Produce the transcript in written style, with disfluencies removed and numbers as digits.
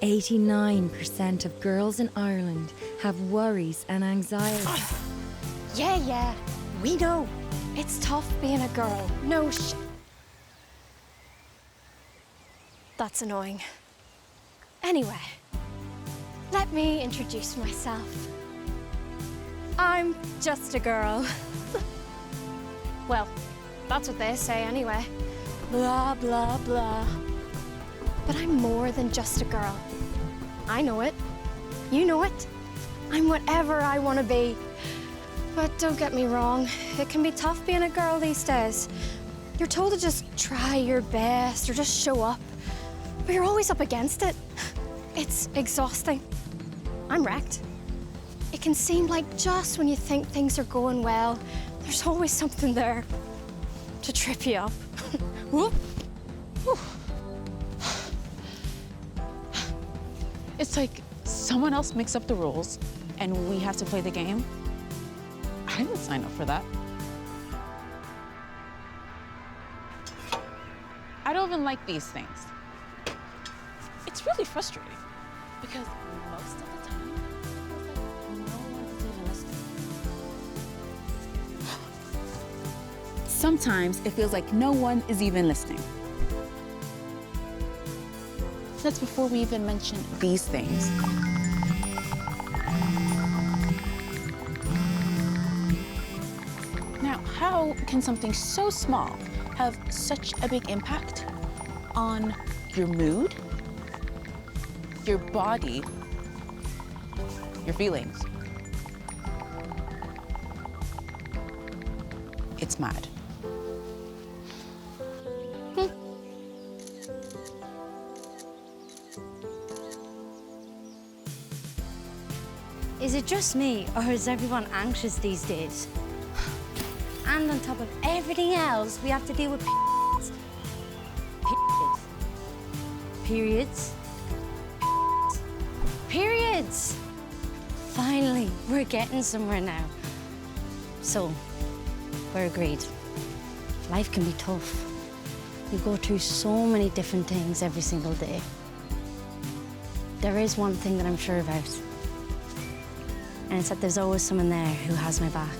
89% of girls in Ireland have worries and anxiety. Yeah, we know. It's tough being a girl. No That's annoying. Anyway, let me introduce myself. I'm just a girl. Well, that's what they say anyway. Blah, blah, blah. But I'm more than just a girl. I know it. You know it. I'm whatever I want to be. But don't get me wrong, it can be tough being a girl these days. You're told to just try your best or just show up, but you're always up against it. It's exhausting. I'm wrecked. It can seem like just when you think things are going well, there's always something there to trip you up. Whoop. It's like someone else makes up the rules and we have to play the game. I didn't sign up for that. I don't even like these things. It's really frustrating because most of the time, it feels like no one is even listening. Sometimes it feels like no one is even listening. That's before we even mention these things. Now, how can something so small have such a big impact on your mood, your body, your feelings? It's mad. Is it just me, or is everyone anxious these days? And on top of everything else, we have to deal with periods. Finally, we're getting somewhere now. So, we're agreed. Life can be tough. You go through so many different things every single day. There is one thing that I'm sure about, and it's that there's always someone there who has my back.